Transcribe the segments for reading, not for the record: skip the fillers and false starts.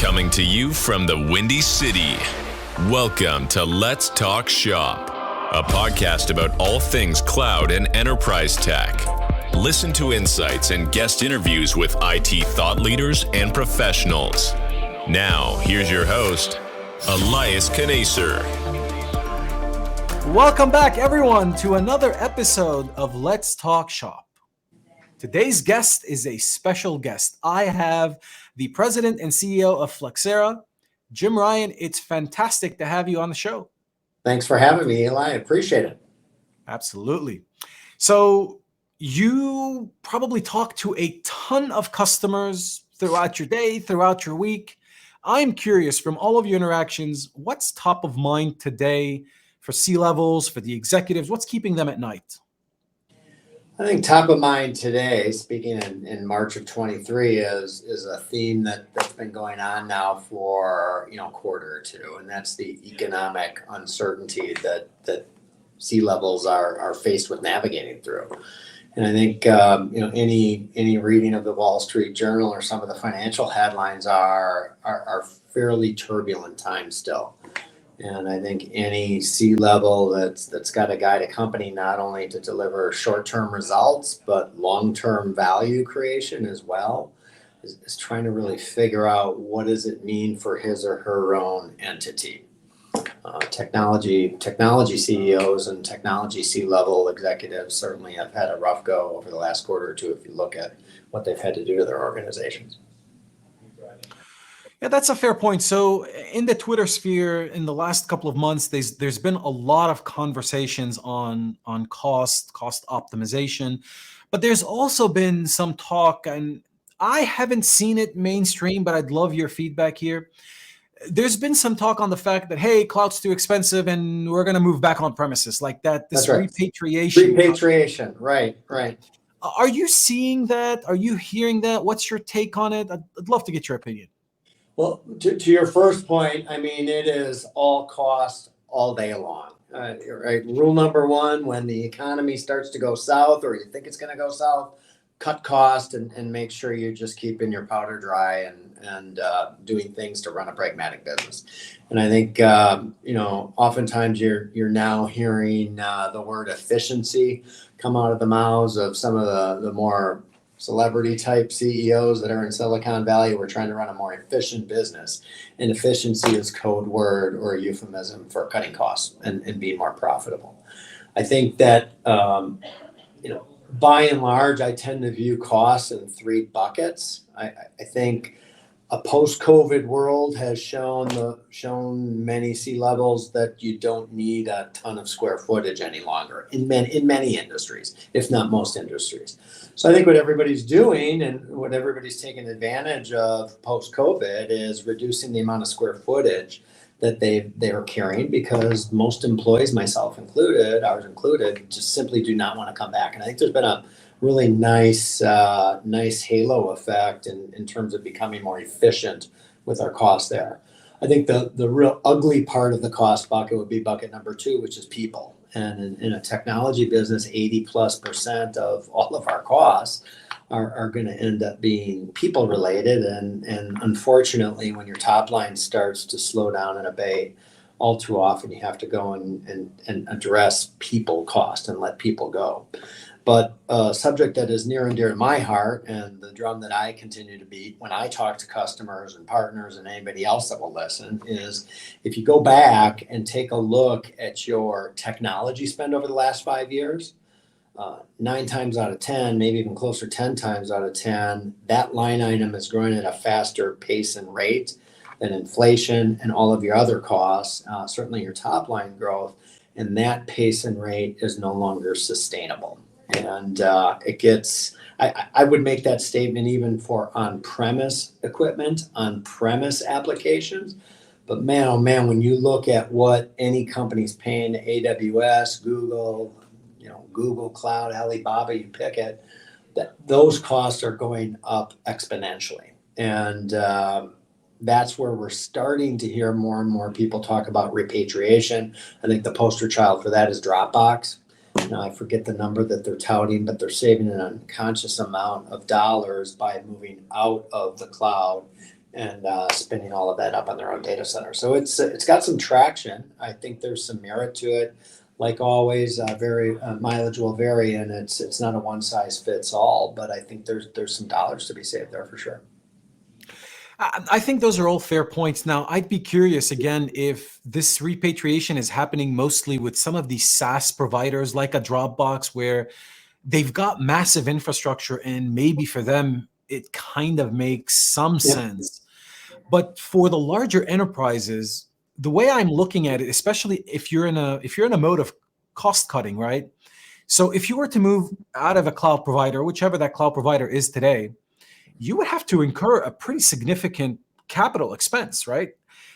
Coming to you from the Windy City. Welcome to Let's Talk Shop, a podcast about all things cloud and enterprise tech. Listen to insights and guest interviews with IT thought leaders and professionals. Now, here's your host, Elias Knaser. Welcome back, everyone, to another episode of Let's Talk Shop. Today's guest is a special guest. I have the president and CEO of Flexera, Jim Ryan. It's fantastic to have you on the show. Thanks for having me, Eli. I appreciate it. Absolutely. So you probably talk to a ton of customers throughout your day, throughout your week. I'm curious, from all of your interactions, what's top of mind today for C-levels, for the executives? What's keeping them at night? I think top of mind today, speaking in March of 23, is a theme that's been going on now for a quarter or two, and that's the economic uncertainty that C-levels are faced with navigating through. And I think any reading of the Wall Street Journal or some of the financial headlines are fairly turbulent times still. And I think any C-level that's got to guide a company not only to deliver short-term results, but long-term value creation as well, is trying to really figure out what does it mean for his or her own entity. Technology CEOs and technology C-level executives certainly have had a rough go over the last quarter or two if you look at what they've had to do to their organizations. Yeah, that's a fair point. So in the Twitter sphere, in the last couple of months, there's been a lot of conversations on cost optimization, but there's also been some talk, and I haven't seen it mainstream, but I'd love your feedback here. There's been some talk on the fact that, hey, cloud's too expensive and we're going to move back on premises like that. This That's right. repatriation. Right. Are you seeing that? Are you hearing that? What's your take on it? I'd love to get your opinion. Well, to your first point, I mean, it is all cost all day long. Right. Rule number one, when the economy starts to go south or you think it's going to go south, cut cost and make sure you're just keeping your powder dry and doing things to run a pragmatic business. And I think, oftentimes you're now hearing the word efficiency come out of the mouths of some of the more celebrity type CEOs that are in Silicon Valley. We're trying to run a more efficient business, and efficiency is code word or a euphemism for cutting costs and being more profitable. I think that, by and large, I tend to view costs in three buckets. I think a post-COVID world has shown many C-levels that you don't need a ton of square footage any longer in many industries, if not most industries. So I think what everybody's doing and what everybody's taking advantage of post-COVID is reducing the amount of square footage that they are carrying, because most employees, ours included, just simply do not want to come back. And I think there's been a really nice halo effect in terms of becoming more efficient with our costs there. I think the real ugly part of the cost bucket would be bucket number two, which is people. And in a technology business, 80+% of all of our costs are going to end up being people related. And unfortunately, when your top line starts to slow down and abate, all too often you have to go and address people cost and let people go. But a subject that is near and dear to my heart, and the drum that I continue to beat when I talk to customers and partners and anybody else that will listen, is if you go back and take a look at your technology spend over the last 5 years, 9 times out of 10, maybe even closer 10 times out of 10, that line item is growing at a faster pace and rate than inflation and all of your other costs, certainly your top line growth, and that pace and rate is no longer sustainable. And I would make that statement even for on-premise equipment, on-premise applications. But man, oh man, when you look at what any company's paying to AWS, Google, Google Cloud, Alibaba, you pick it, that those costs are going up exponentially. And that's where we're starting to hear more and more people talk about repatriation. I think the poster child for that is Dropbox. I forget the number that they're touting, but they're saving an unconscious amount of dollars by moving out of the cloud and spinning all of that up on their own data center. So it's got some traction. I think there's some merit to it. Like always, mileage will vary, and it's not a one size fits all. But I think there's some dollars to be saved there for sure. I think those are all fair points. Now, I'd be curious again if this repatriation is happening mostly with some of these SaaS providers like a Dropbox, where they've got massive infrastructure and maybe for them it kind of makes some sense. But for the larger enterprises, the way I'm looking at it, especially if you're in a mode of cost cutting, right? So if you were to move out of a cloud provider, whichever that cloud provider is today, you would have to incur a pretty significant capital expense, right?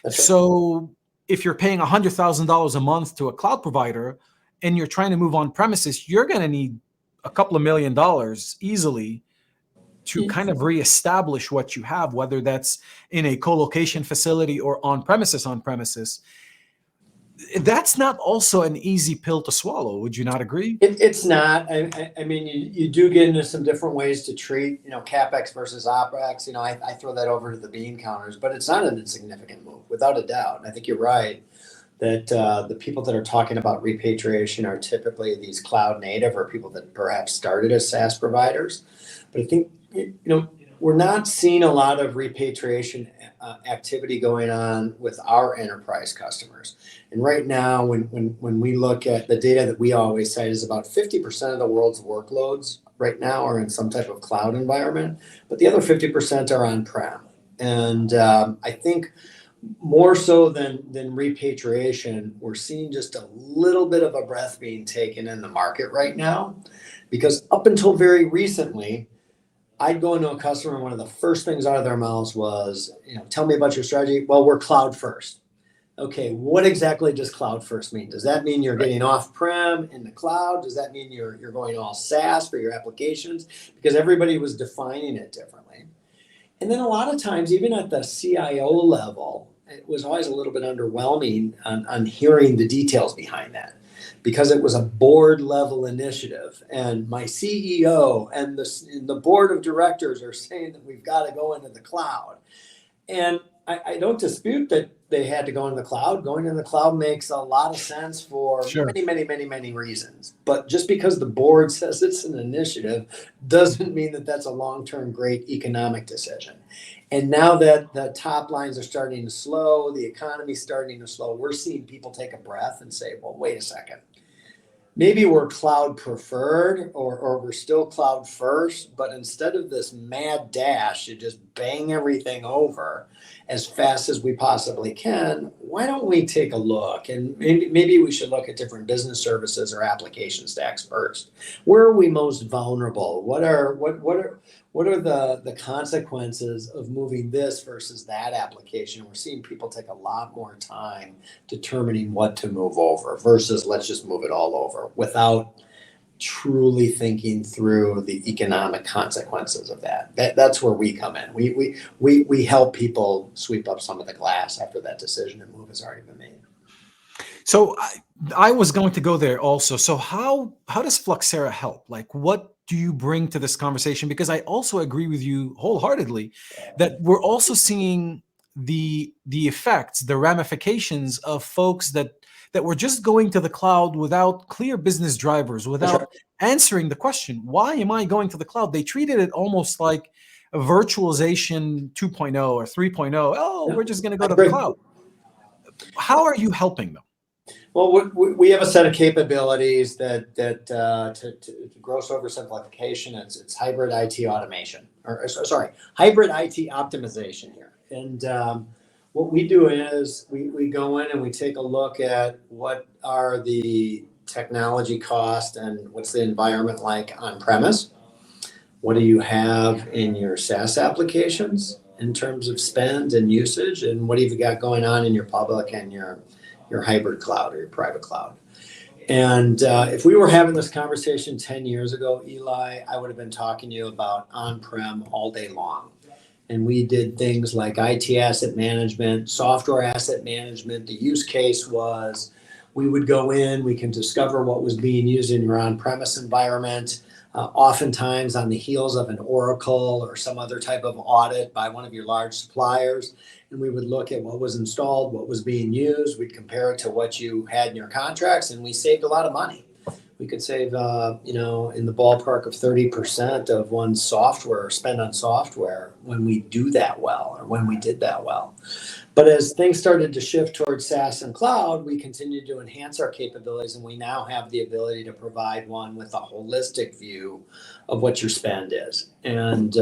That's right. So if you're paying $100,000 a month to a cloud provider and you're trying to move on premises, you're going to need a couple of $1 million easily to kind of reestablish what you have, whether that's in a co-location facility or on premises. That's not also an easy pill to swallow. Would you not agree? It's not. I mean, you do get into some different ways to treat, CapEx versus OpEx. I throw that over to the bean counters, but it's not an insignificant move, without a doubt. And I think you're right that the people that are talking about repatriation are typically these cloud native or people that perhaps started as SaaS providers. But I think, we're not seeing a lot of repatriation activity going on with our enterprise customers. And right now, when we look at the data that we always cite, is about 50% of the world's workloads right now are in some type of cloud environment, but the other 50% are on-prem. And I think more so than repatriation, we're seeing just a little bit of a breath being taken in the market right now, because up until very recently, I'd go into a customer and one of the first things out of their mouths was, tell me about your strategy. Well, we're cloud first. Okay, what exactly does cloud first mean? Does that mean you're getting off-prem in the cloud? Does that mean you're going all SaaS for your applications? Because everybody was defining it differently. And then a lot of times, even at the CIO level, it was always a little bit underwhelming on hearing the details behind that, because it was a board level initiative, and my CEO and the board of directors are saying that we've got to go into the cloud. And I don't dispute that they had to go into the cloud. Going into the cloud makes a lot of sense for many reasons. But just because the board says it's an initiative doesn't mean that that's a long-term great economic decision. And now that the top lines are starting to slow, the economy's starting to slow, we're seeing people take a breath and say, well, wait a second. Maybe we're cloud preferred or we're still cloud first, but instead of this mad dash to just bang everything over as fast as we possibly can, why don't we take a look? And maybe we should look at different business services or application stacks first. Where are we most vulnerable? What are the consequences of moving this versus that application? We're seeing people take a lot more time determining what to move over versus let's just move it all over without truly thinking through the economic consequences of that. That's where we come in. We help people sweep up some of the glass after that decision and move has already been made. So I was going to go there also. So how does Flexera help? Like, what do you bring to this conversation? Because I also agree with you wholeheartedly that we're also seeing the effects, the ramifications of folks that were just going to the cloud without clear business drivers, without answering the question, why am I going to the cloud? They treated it almost like a virtualization 2.0 or 3.0. Oh, we're just going to go to the cloud. How are you helping them? Well, we have a set of capabilities that to gross oversimplification, it's hybrid IT automation, hybrid IT optimization here. And what we do is we go in and we take a look at what are the technology costs and what's the environment like on premise. What do you have in your SaaS applications in terms of spend and usage, and what have you got going on in your public and your hybrid cloud or your private cloud? And if we were having this conversation 10 years ago, Eli, I would have been talking to you about on-prem all day long. And we did things like IT asset management, software asset management. The use case was we would go in, we can discover what was being used in your on-premise environment. oftentimes on the heels of an Oracle or some other type of audit by one of your large suppliers. And we would look at what was installed, what was being used. We'd compare it to what you had in your contracts, and we saved a lot of money. We could save, in the ballpark of 30% of one's software, spend on software when we do that well, or when we did that well. But as things started to shift towards SaaS and cloud, we continued to enhance our capabilities, and we now have the ability to provide one with a holistic view of what your spend is. And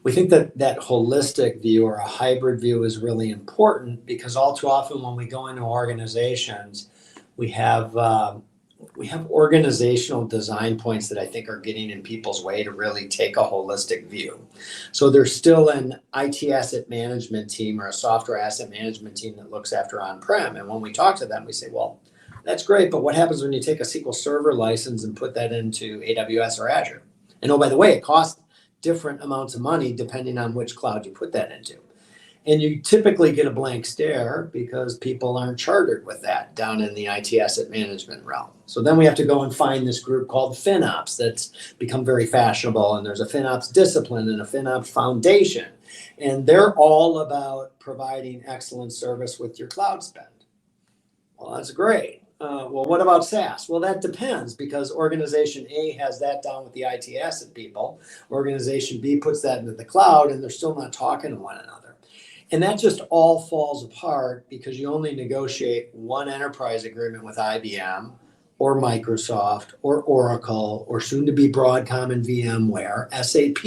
we think that that holistic view or a hybrid view is really important, because all too often when we go into organizations, we have organizational design points that I think are getting in people's way to really take a holistic view. So there's still an IT asset management team or a software asset management team that looks after on-prem. And when we talk to them, we say, well, that's great, but what happens when you take a SQL Server license and put that into AWS or Azure? And oh, by the way, it costs different amounts of money depending on which cloud you put that into. And you typically get a blank stare because people aren't chartered with that down in the IT asset management realm. So then we have to go and find this group called FinOps that's become very fashionable. And there's a FinOps discipline and a FinOps foundation. And they're all about providing excellent service with your cloud spend. Well, that's great. Well, what about SaaS? Well, that depends, because organization A has that down with the IT asset people. Organization B puts that into the cloud, and they're still not talking to one another. And that just all falls apart because you only negotiate one enterprise agreement with IBM or Microsoft or Oracle or soon to be Broadcom and VMware, SAP,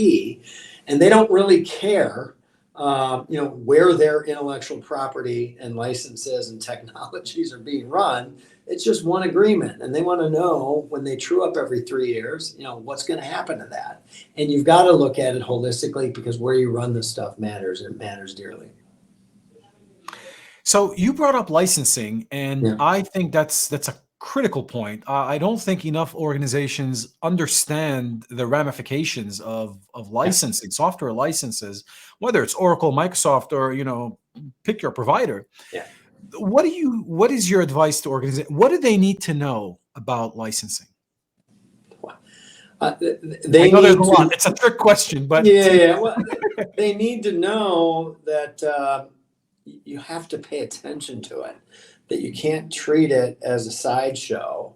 and they don't really care where their intellectual property and licenses and technologies are being run. It's just one agreement, and they want to know when they true up every 3 years, what's going to happen to that. And you've got to look at it holistically, because where you run this stuff matters, and it matters dearly. So you brought up licensing, and Yeah. I think that's a critical point. I don't think enough organizations understand the ramifications of licensing, software licenses, whether it's Oracle, Microsoft, or pick your provider. Yeah. What is your advice to organizations? What do they need to know about licensing? They I know there's a need lot. It's a trick question, but well, they need to know that you have to pay attention to it, that you can't treat it as a sideshow.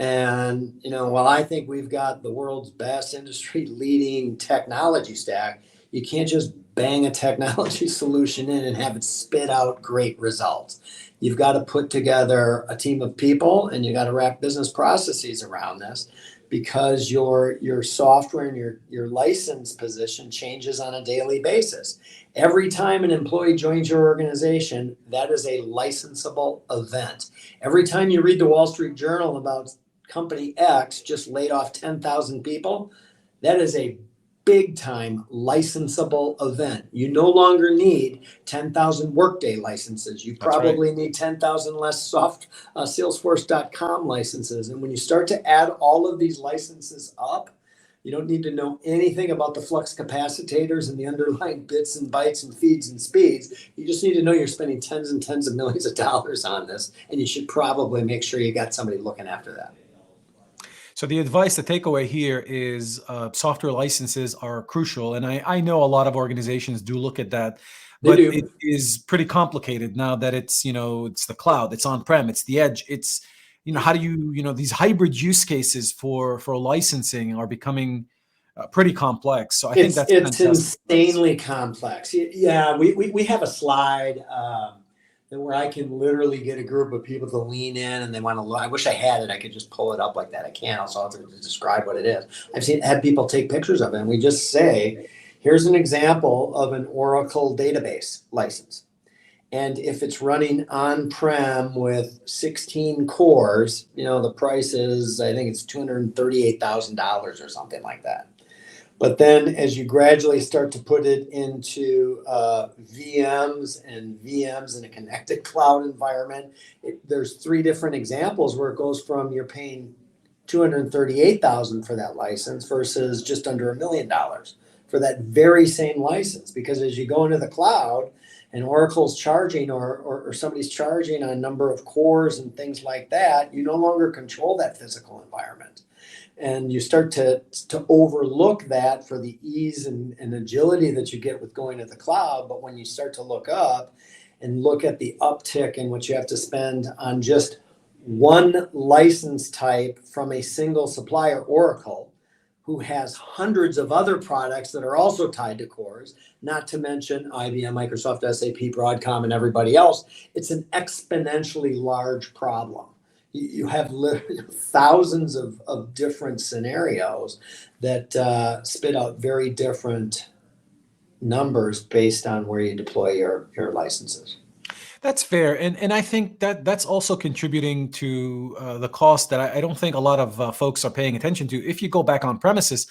And while I think we've got the world's best industry leading technology stack, you can't just bang a technology solution in and have it spit out great results. You've got to put together a team of people, and you got to wrap business processes around this, because your software and your license position changes on a daily basis. Every time an employee joins your organization, that is a licensable event. Every time you read the Wall Street Journal about company X just laid off 10,000 people, that is a big time licensable event. You no longer need 10,000 Workday licenses. You probably need 10,000 less Salesforce.com licenses. And when you start to add all of these licenses up, you don't need to know anything about the flux capacitors and the underlying bits and bytes and feeds and speeds. You just need to know you're spending tens and tens of millions of dollars on this, and you should probably make sure you got somebody looking after that. So the advice, the takeaway here is software licenses are crucial. And I know a lot of organizations do look at that, but it is pretty complicated now that it's the cloud, it's on-prem, it's the edge. It's, how do you, these hybrid use cases for licensing are becoming pretty complex. So I think that's it's insanely complex. Yeah, we have a slide where I can literally get a group of people to lean in, and they want to look. I wish I had it. I could just pull it up like that. I can't. So I'll have to describe what it is. I've had people take pictures of it, and we just say, here's an example of an Oracle database license. And if it's running on-prem with 16 cores, the price is, I think it's $238,000 or something like that. But then as you gradually start to put it into VMs in a connected cloud environment, there's 3 different examples where it goes from you're paying $238,000 for that license versus just under $1 million for that very same license. Because as you go into the cloud and Oracle's charging or somebody's charging on a number of cores and things like that, you no longer control that physical environment. And you start to overlook that for the ease and agility that you get with going to the cloud. But when you start to look up and look at the uptick in what you have to spend on just one license type from a single supplier, Oracle, who has hundreds of other products that are also tied to cores, not to mention IBM, Microsoft, SAP, Broadcom, and everybody else, it's an exponentially large problem. You have thousands of different scenarios that spit out very different numbers based on where you deploy your licenses. That's fair, and I think that that's also contributing to the cost that I don't think a lot of folks are paying attention to. If you go back on premises,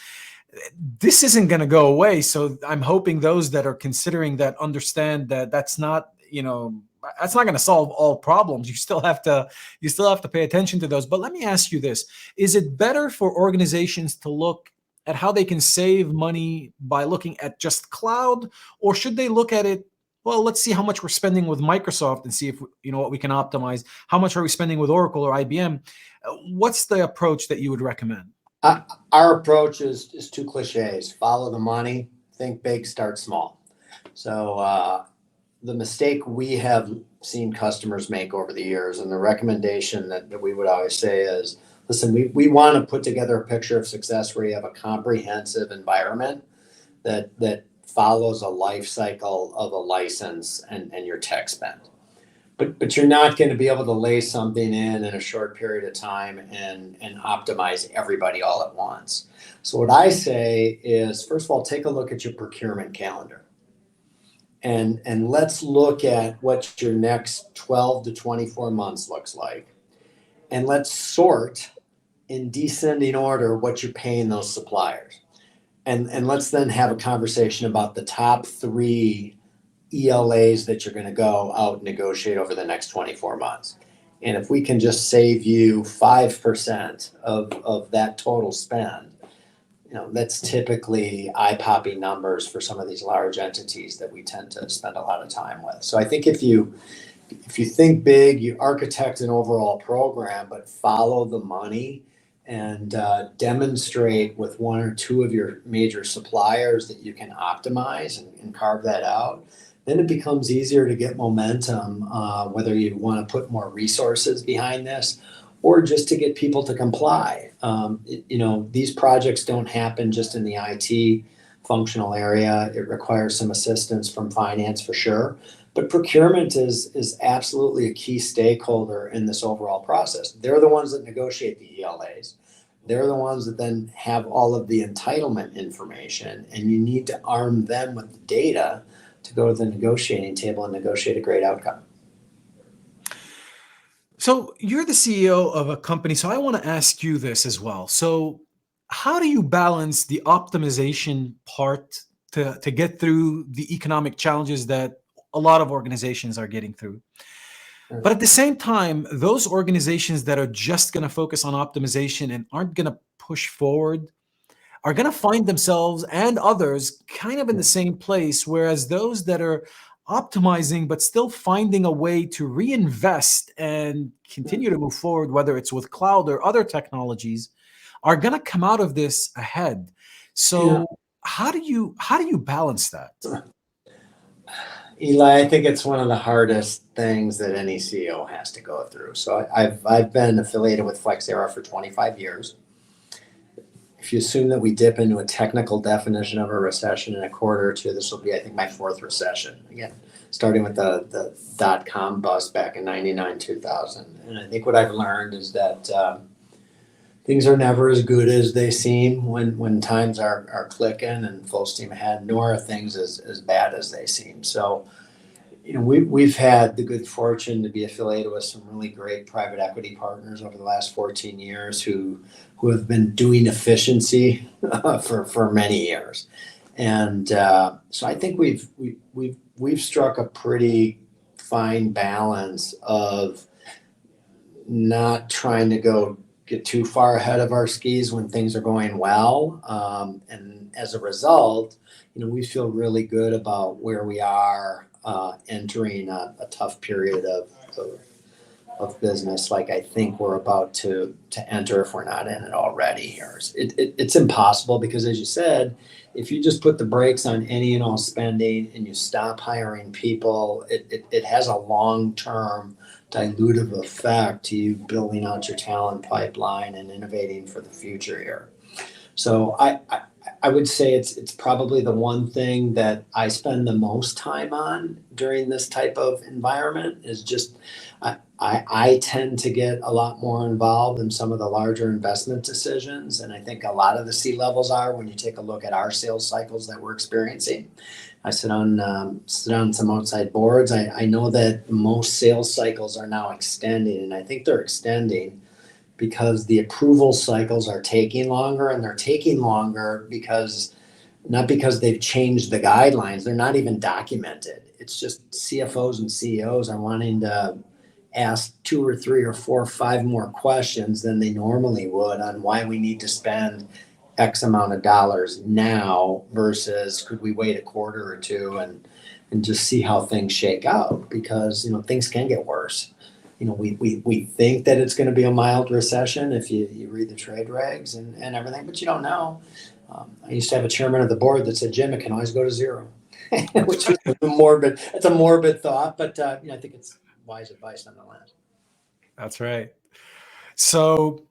this isn't going to go away. So I'm hoping those that are considering that understand that that's not, that's not going to solve all problems. You still have to pay attention to those. But let me ask you this: is it better for organizations to look at how they can save money by looking at just cloud, or should they look at it? Well, let's see how much we're spending with Microsoft and see if what we can optimize. How much are we spending with Oracle or IBM? What's the approach that you would recommend? Our approach is two cliches: follow the money, think big, start small. So the mistake we have seen customers make over the years, and the recommendation that we would always say is, listen, we want to put together a picture of success where you have a comprehensive environment that follows a life cycle of a license and your tech spend. But you're not going to be able to lay something in a short period of time and optimize everybody all at once. So what I say is, first of all, take a look at your procurement calendar. And let's look at what your next 12 to 24 months looks like. And let's sort in descending order what you're paying those suppliers. And let's then have a conversation about the top 3 ELAs that you're going to go out and negotiate over the next 24 months. And if we can just save you 5% of that total spend, that's typically eye-popping numbers for some of these large entities that we tend to spend a lot of time with. So I think if you think big, you architect an overall program, but follow the money and demonstrate with 1 or 2 of your major suppliers that you can optimize and carve that out, then it becomes easier to get momentum, whether you want to put more resources behind this or just to get people to comply. These projects don't happen just in the IT functional area. It requires some assistance from finance for sure. But procurement is absolutely a key stakeholder in this overall process. They're the ones that negotiate the ELAs. They're the ones that then have all of the entitlement information, and you need to arm them with the data to go to the negotiating table and negotiate a great outcome. So you're the CEO of a company, so I want to ask you this as well. So how do you balance the optimization part to get through the economic challenges that a lot of organizations are getting through? But at the same time, those organizations that are just going to focus on optimization and aren't going to push forward are going to find themselves and others kind of in the same place, whereas those that are optimizing but still finding a way to reinvest and continue to move forward, whether it's with cloud or other technologies, are going to come out of this ahead. So how do you balance that? Eli, I think it's one of the hardest things that any CEO has to go through. So I've been affiliated with Flexera for 25 years. If you assume that we dip into a technical definition of a recession in a quarter or two, this will be, I think, my 4th recession. Again, starting with the dot-com bust back in 99, 2000. And I think what I've learned is that things are never as good as they seem when times are clicking and full steam ahead, nor are things as bad as they seem. So, we've had the good fortune to be affiliated with some really great private equity partners over the last 14 years who have been doing efficiency for many years. And so I think we've struck a pretty fine balance of not trying to get too far ahead of our skis when things are going well. And as a result, we feel really good about where we are entering a tough period of business like I think we're about to enter if we're not in it already here. It's impossible because, as you said, if you just put the brakes on any and all spending and you stop hiring people, it has a long-term dilutive effect to you building out your talent pipeline and innovating for the future here. So I would say it's probably the one thing that I spend the most time on during this type of environment is just I tend to get a lot more involved in some of the larger investment decisions. And I think a lot of the C-levels are when you take a look at our sales cycles that we're experiencing. I sit on some outside boards. I know that most sales cycles are now extending, and I think they're extending because the approval cycles are taking longer, and they're taking longer because not because they've changed the guidelines. They're not even documented. It's just CFOs and CEOs are wanting to ask 2 or 3 or 4 or 5 more questions than they normally would on why we need to spend X amount of dollars now versus could we wait a quarter or two and just see how things shake out, because things can get worse. We think that it's going to be a mild recession if you read the trade regs and everything, but you don't know. I used to have a chairman of the board that said, Jim, it can always go to zero, which is a morbid. It's a morbid thought, but I think it's wise advice nonetheless. That's right. So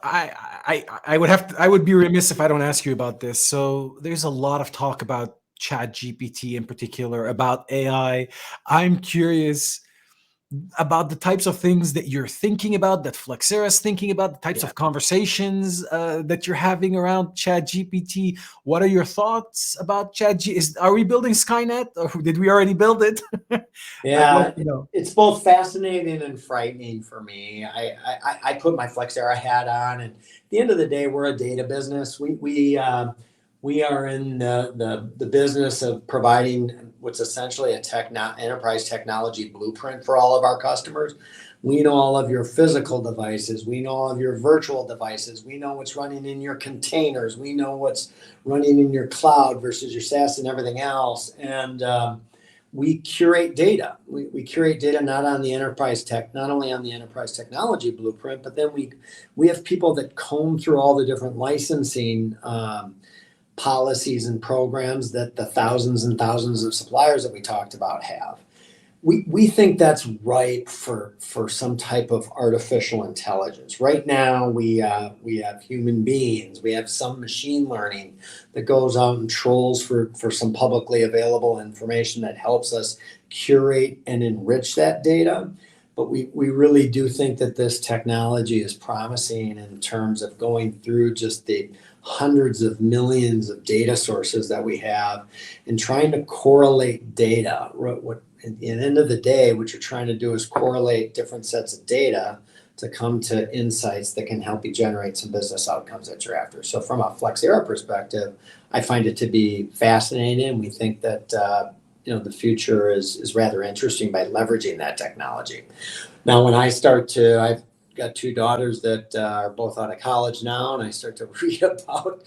I would be remiss if I don't ask you about this. So there's a lot of talk about ChatGPT in particular, about AI. I'm curious about the types of things that you're thinking about, that Flexera is thinking about, the types of conversations that you're having around ChatGPT. What are your thoughts about ChatGPT? Are we building Skynet, or did we already build it? Yeah, it's both fascinating and frightening for me. I put my Flexera hat on, and at the end of the day, we're a data business. We are in the business of providing what's essentially a enterprise technology blueprint for all of our customers. We know all of your physical devices. We know all of your virtual devices. We know what's running in your containers. We know what's running in your cloud versus your SaaS and everything else. And we curate data. We curate data not only on the enterprise technology blueprint, but then we have people that comb through all the different licensing policies and programs that the thousands and thousands of suppliers that we talked about have. We think that's ripe for some type of artificial intelligence. Right now, we have human beings. We have some machine learning that goes out and trolls for some publicly available information that helps us curate and enrich that data. But we really do think that this technology is promising in terms of going through just the hundreds of millions of data sources that we have and trying to correlate data. At the end of the day, what you're trying to do is correlate different sets of data to come to insights that can help you generate some business outcomes that you're after. So from a Flexera perspective, I find it to be fascinating. We think that the future is rather interesting by leveraging that technology. Now, when I've got 2 daughters that are both out of college now, and I start to read about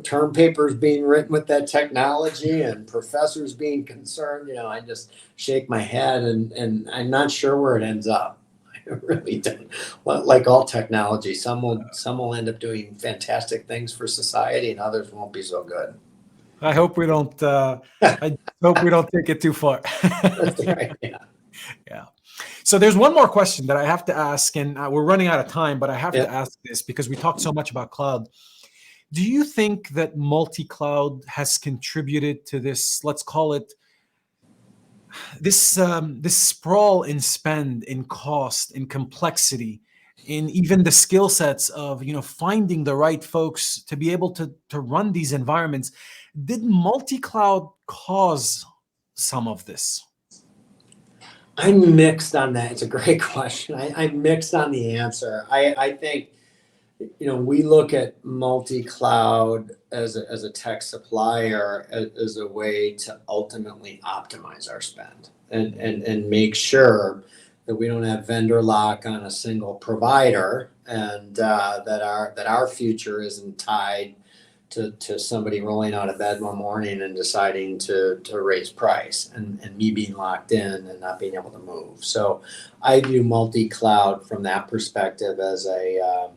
term papers being written with that technology and professors being concerned, I just shake my head, and I'm not sure where it ends up. I really don't. Like all technology, some will end up doing fantastic things for society, and others won't be so good. I hope we don't. I hope we don't take it too far. That's right. Yeah. So there's one more question that I have to ask, and we're running out of time, but I have to ask this because we talked so much about cloud. Do you think that multi-cloud has contributed to this, let's call it, this sprawl in spend, in cost, in complexity, in even the skill sets of finding the right folks to be able to run these environments? Did multi-cloud cause some of this? I'm mixed on that. It's a great question. I'm mixed on the answer. I think, we look at multi-cloud as a tech supplier as a way to ultimately optimize our spend and make sure that we don't have vendor lock on a single provider, and that our future isn't tied to somebody rolling out of bed one morning and deciding to raise price, and me being locked in and not being able to move. So I view multi-cloud from that perspective as a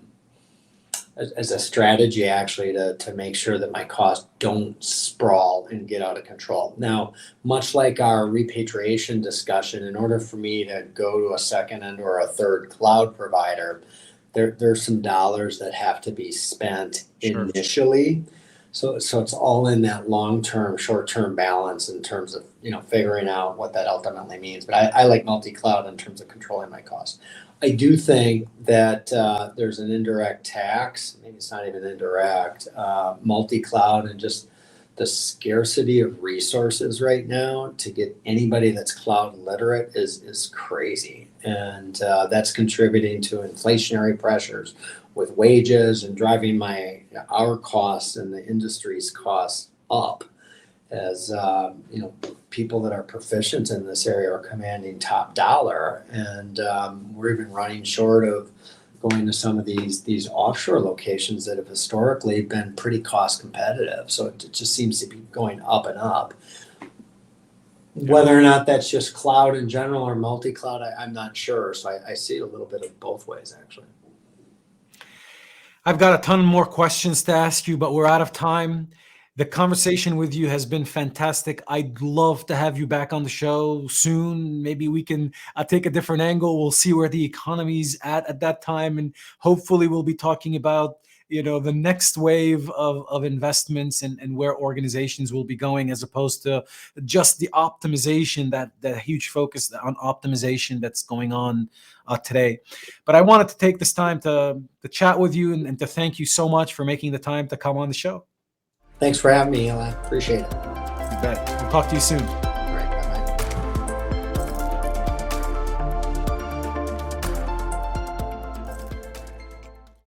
strategy, actually, to make sure that my costs don't sprawl and get out of control. Now, much like our repatriation discussion, in order for me to go to a second and or a third cloud provider, there's some dollars that have to be spent initially. So it's all in that long-term, short-term balance in terms of, figuring out what that ultimately means. But I like multi-cloud in terms of controlling my costs. I do think that there's an indirect tax, maybe it's not even indirect, multi-cloud, and just the scarcity of resources right now to get anybody that's cloud literate is crazy. And that's contributing to inflationary pressures with wages and driving our costs and the industry's costs up, as people that are proficient in this area are commanding top dollar, and we're even running short of going to some of these offshore locations that have historically been pretty cost competitive. So it just seems to be going up and up. Whether or not that's just cloud in general or multi-cloud, I'm not sure. So I see a little bit of both ways, actually. I've got a ton more questions to ask you, but we're out of time. The conversation with you has been fantastic. I'd love to have you back on the show soon. Maybe we can take a different angle. We'll see where the economy's at that time, and hopefully we'll be talking about the next wave of investments and where organizations will be going, as opposed to just the optimization, that huge focus on optimization that's going on today. But I wanted to take this time to chat with you and to thank you so much for making the time to come on the show. Thanks for having me, Eli. Appreciate it. You bet. We'll talk to you soon.